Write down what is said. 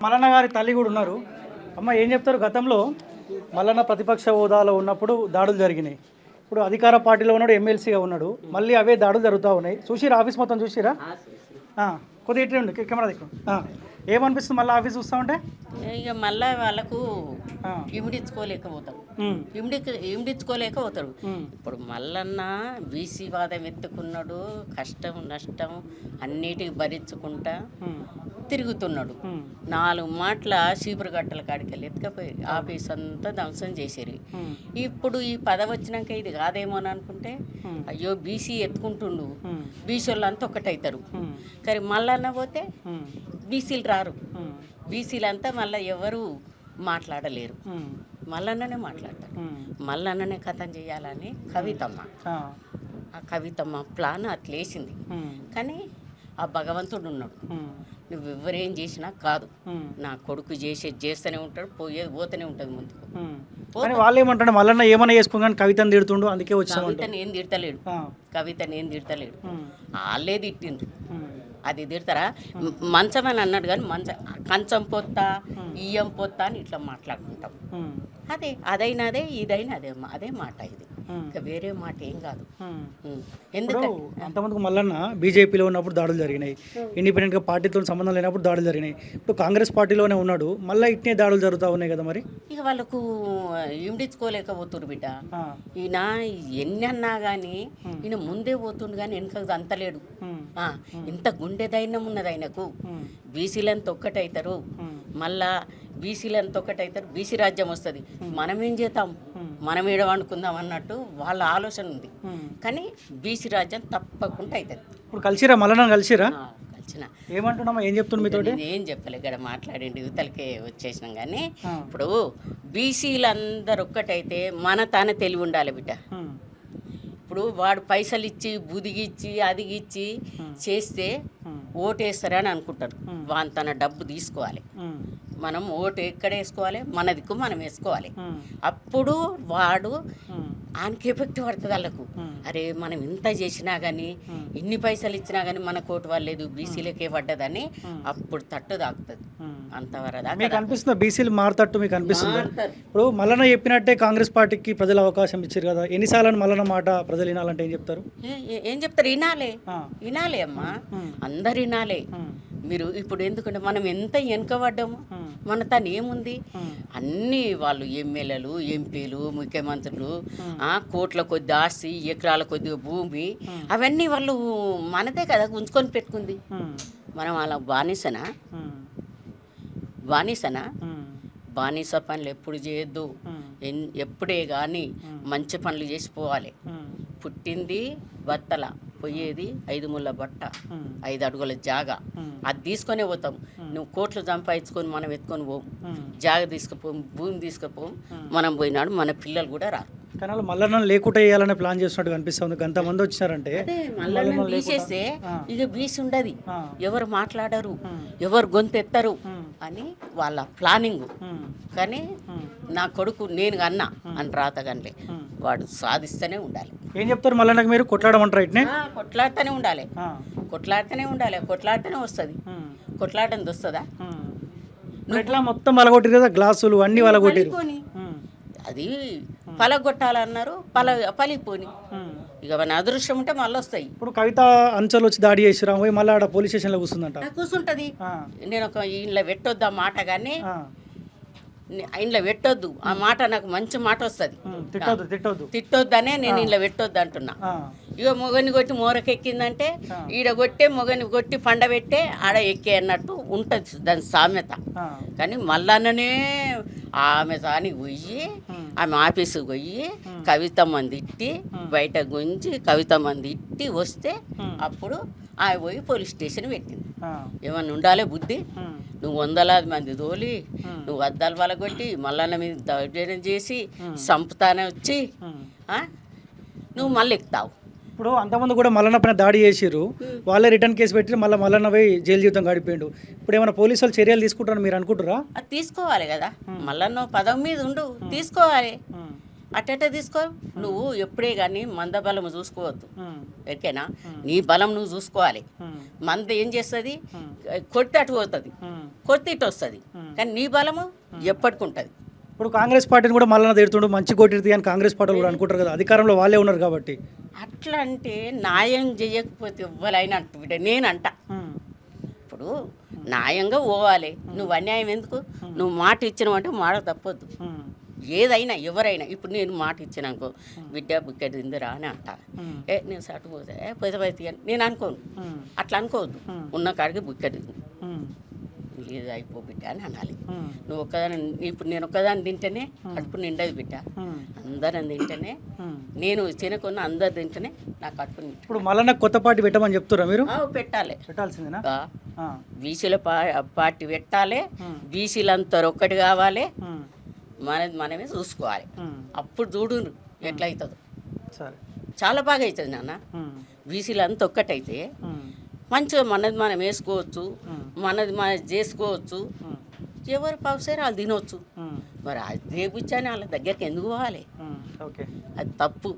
మల్లన్న గారి తల్లి కూడా ఉన్నారు. అమ్మ ఏం చెప్తారు? గతంలో మల్లన్న ప్రతిపక్ష హోదాలో ఉన్నప్పుడు దాడులు జరిగినాయి. ఇప్పుడు అధికార పార్టీలో ఉన్నాడు, ఎమ్మెల్సీగా ఉన్నాడు, మళ్ళీ అవే దాడులు జరుగుతూ ఉన్నాయి. చూసిరా ఆఫీస్ మొత్తం చూసిరా? కొద్దిగా ఇట్లా ఉండి కెమెరా దిక్కు ఏమనిపిస్తుంది మళ్ళీ ఆఫీస్ చూస్తూ ఉంటే? ఇక మళ్ళీ వాళ్ళకు ఇమిడించుకోలేకపోతారు. ఇమిడించుకోలేకపోతారు. ఇప్పుడు మల్లన్న బీసీ వాదం ఎత్తుకున్నాడు, కష్టం నష్టం అన్నిటికి భరించుకుంటా తిరుగుతున్నాడు. 4 మాటల చీపురు గట్టల కాడికి వెళ్ళి ఎత్తుకపోయి ఆఫీస్ అంతా ధ్వంసం చేసేరి. ఇప్పుడు ఈ పదవి వచ్చినాక ఇది కాదేమో అని అనుకుంటే అయ్యో బీసీ ఎత్తుకుంటుండు, బీసీ వాళ్ళు అంతా ఒకటవుతారు. కానీ మల్లన్న పోతే బీసీలు రారు. బీసీలంతా మళ్ళీ ఎవరు మాట్లాడలేరు, మల్లన్ననే మాట్లాడతారు. మల్లన్ననే కథం చేయాలని కవితమ్మ, ఆ కవితమ్మ ప్లాన్ అట్లేసింది. కానీ ఆ భగవంతుడు ఉన్నాడు, నువ్వు ఎవరేం చేసినా కాదు, నా కొడుకు చేస్తూనే ఉంటాడు, పోతూనే ఉంటుంది ముందుకు. వాళ్ళు ఏమంటారు? మల్లన్న ఏమైనా చేసుకుని కవితను తిడుతుండు, అందుకే వచ్చి కవితను ఏం తిడతలేడు, కవితను ఏం తిడతలేడు, వాళ్ళే తిట్టిండ్రు. అది తిడతారా? మంచం అని అన్నాడు కానీ కంచం పొత్తా ఇయ్యం పొత్తా అని ఇట్లా మాట్లాడుకుంటాం. అదైనాదే ఇదైనా అదే మాట. ఇది ఇంకా వేరే మాట ఏం కాదు. ఎందుకంటే అంతమందికి మల్లన్న బీజేపీలో ఉన్నప్పుడు దాడులు జరిగినాయి, ఇండిపెండెంట్గా పార్టీతో సంబంధం లేనప్పుడు దాడులు జరిగినాయి. ఇప్పుడు కాంగ్రెస్ పార్టీలోనే ఉన్నాడు, మళ్ళీ ఇట్నే దాడులు జరుగుతూ ఉన్నాయి కదా. మరి ఇక వాళ్ళకు ఇమిడించుకోలేకపోతురు బిడ్డ. ఈయన ఎన్ని అన్నా కానీ ఈయన ముందే పోతుండు కానీ వెనక అంతలేడు. ఇంత గుండె ధైర్యం ఉన్నది ఆయనకు. బీసీలంతా ఒక్కటవుతారు, మళ్ళా బీసీలంతా ఒక్కటవుతారు, బీసీ రాజ్యం వస్తుంది, మనం ఏం చేద్దాం, మనం ఏడవనుకుందాం అన్నట్టు వాళ్ళ ఆలోచన ఉంది. కానీ బీసీ రాజ్యం తప్పకుండా అవుతుంది. ఇప్పుడు కలిసిరా మల్లన్న? కలిసిరా? కలిసిన. ఏమంటున్నామా? ఏం చెప్తుంది మీతో? ఏం చెప్పలే, ఇక్కడ మాట్లాడండి, యువతలకే వచ్చేసినాం. కానీ ఇప్పుడు బీసీలందరూ ఒక్కటైతే మన తానే తెలివి ఉండాలి బిడ్డ. ఇప్పుడు వాడు పైసలు ఇచ్చి బుదిగిచ్చి అదిగిచ్చి చేస్తే ఓటేస్తారని అనుకుంటారు. వాని తన డబ్బు తీసుకోవాలి, మనం ఓటు ఎక్కడ వేసుకోవాలి, మన దిక్కు మనం వేసుకోవాలి. అప్పుడు వాడు ఆయనకి ఎఫెక్ట్ పడుతుంది వాళ్ళకు. అరే మనం ఇంత చేసినా కానీ, ఇన్ని పైసలు ఇచ్చినా కానీ మన కోటు వాళ్ళలేదు, బీసీలకే పడ్డదని అప్పుడు తట్టు దాకుతుంది. అంతవరకు మీకు అనిపిస్తుంది బీసీలు మారుతట్టు మీకు అనిపిస్తుంది? ఇప్పుడు మల్లన్న చెప్పినట్టే కాంగ్రెస్ పార్టీకి ప్రజలు అవకాశం ఇచ్చారు కదా, ఎన్నిసార్లు మల్లన్న మాట ప్రజలు వినాలంటే ఏం చెప్తారు? ఏం చెప్తారు? వినాలే అమ్మా, అందరు వినాలే. మీరు ఇప్పుడు ఎందుకంటే మనం ఎంత వెనుకబడ్డాము, మన తను ఏముంది, అన్నీ వాళ్ళు ఎమ్మెల్యేలు ఎంపీలు ముఖ్యమంత్రులు కోట్ల కొద్ది ఆస్తి, ఎకరాల కొద్దిగా భూమి, అవన్నీ వాళ్ళు మనదే కదా ఉంచుకొని పెట్టుకుంది. మనం అలా బానిసనా? బానిస పనులు ఎప్పుడు చేయొద్దు. ఎప్పుడే కానీ మంచి పనులు చేసిపోవాలి. పుట్టింది బత్తల, పోయేది 5 ముళ్ళ బట్ట, 5 అడుగుల జాగా. అది తీసుకొనే పోతాం. నువ్వు కోట్లు సంపాదించుకొని మనం ఎత్తుకొని పోం, జాగా తీసుకుపోం, భూమి తీసుకుపోం. మనం పోయినాడు మన పిల్లలు కూడా రారు. కానీ మల్లన్న లేకుండా వేయాలనే ప్లాన్ చేస్తున్నట్టు అనిపిస్తుంది. అంతమంది వచ్చినారంటే మల్లన్న తీసేస్తే ఇక బీసీ ఉండదు, ఎవరు మాట్లాడరు, ఎవరు గొంతెత్తరు అని వాళ్ళ ప్లానింగ్. కానీ నా కొడుకు నేను అన్నా అని రాతగానే వాడు సాధిస్తూనే ఉండాలి. ఏం చెప్తారు మల్లన్నకు మీరు? కొట్లాడమంటారు? ఇట్నే కొట్లాడుతూనే ఉండాలి, కొట్లాడితేనే వస్తుంది. కొట్లాడని వస్తుందా? ఎట్లా మొత్తం వలగొట్టిరు కదా, గ్లాసులు అన్ని వలగొట్టిరు. అది పలగొట్టాలన్నారు, పలిపోని. ఇక మన అదృష్టం ఉంటే మళ్ళీ వస్తాయి. ఇప్పుడు కవిత అంచలు వచ్చి దాడి చేసిరా, పోయి మళ్ళీ ఆడ పోలీస్ స్టేషన్లో కూర్చుంటుంది. నేను ఒక ఇంట్లో పెట్టొద్దు ఆ మాట, కానీ ఇంట్లో పెట్టొద్దు ఆ మాట, నాకు మంచి మాట వస్తుంది. తిట్టొద్దనే నేను ఇంట్లో పెట్టొద్దు అంటున్నా. ఇక మొగని కొట్టి మోరకెక్కిందంటే ఈడ కొట్టే మొగని కొట్టి పండబెట్టే ఆడ ఎక్కే అన్నట్టు ఉంటుంది దాని సామెత. కానీ మల్లన్ననే ఆమె దానికి పోయి, ఆమె ఆఫీసుకు పోయి కవితమ్మని తిట్టి, బయట గుంజి కవితమ్మని తిట్టి వస్తే అప్పుడు ఆమె పోయి పోలీస్ స్టేషన్ పెట్టింది. ఏమన్నా ఉండాలి బుద్ధి? నువ్వు 100 మంది తోలి, నువ్వు అద్దాలు వలగొట్టి మల్లన్న మీద దౌర్జన్యం చేసి సంపుతానే వచ్చి నువ్వు మళ్ళీ ఎక్కుతావు. ఇప్పుడు అంతమంది కూడా మల్లన్న పైన దాడి చేసిర్రు, వాళ్ళే రిటర్న్ కేసు పెట్టి మల్లన్న పోయి జైలు జీవితం గడిపోయిండు. ఇప్పుడు ఏమైనా పోలీసు వాళ్ళు చర్యలు తీసుకుంటారని మీరు అనుకుంటారా? అది తీసుకోవాలి కదా, మల్లన్న పదవి మీద ఉండు, తీసుకోవాలి. అట్టేట తీసుకో. నువ్వు ఎప్పుడే కానీ మంద బలం చూసుకోవద్దు, ఓకేనా? నీ బలం నువ్వు చూసుకోవాలి. మంద ఏం చేస్తుంది? కొడితే అటు పోతుంది, కొడితే ఇటు వస్తుంది. కానీ నీ బలము ఎప్పటికి ఉంటుంది. ఇప్పుడు కాంగ్రెస్ పార్టీని కూడా మళ్ళీ తిడుతుండు, మంచి కొట్టింది అని కాంగ్రెస్ పార్టీలు కూడా అనుకుంటారు కదా, అధికారంలో వాళ్ళే ఉన్నారు కాబట్టి. అట్లా అంటే న్యాయం చేయకపోతే ఎవ్వరైనా అంటు బిడ్డ, నేనంట. ఇప్పుడు న్యాయంగా పోవాలి. నువ్వు అన్యాయం ఎందుకు? నువ్వు మాట ఇచ్చినావంటే మాట తప్పొద్దు. ఏదైనా ఎవరైనా ఇప్పుడు నేను మాట ఇచ్చినాకో బిడ్డ బుక్కెట్ తిందిరా అని అంట. నేను సటు పోతే పోతే అని నేను అనుకోను. అట్లా అనుకోవద్దు. ఉన్న కాడికి బుక్కెట్ తింది, లేదు అయిపో బిడ్డ అని అనాలి. నువ్వు ఒక్కదాని, ఇప్పుడు నేను ఒక్కదాన్ని తింటేనే కడుపు నిండదు బిడ్డ. అందరం తింటేనే, నేను తినకున్న అందరు తింటేనే నా కడుపు నిండు. ఇప్పుడు మళ్ళీ కొత్త పార్టీ పెట్టమని చెప్తారా మీరు? పెట్టాలి, పెట్టాల్సిందేనా? బీసీల పార్టీ పెట్టాలి. బీసీలంతా ఒక్కటి కావాలి. మనమే చూసుకోవాలి. అప్పుడు చూడు ఎట్లయితుందో. సరే, చాలా బాగా అవుతుంది నాన్న. బీసీలంతా ఒక్కటైతే మంచిగా మనది మనం వేసుకోవచ్చు, మనది మనం చేసుకోవచ్చు. ఎవరు పవసారి వాళ్ళు తినవచ్చు. మరి అదే బుచ్చాని వాళ్ళ దగ్గరికి ఎందుకు పోవాలి? ఓకే, అది తప్పు.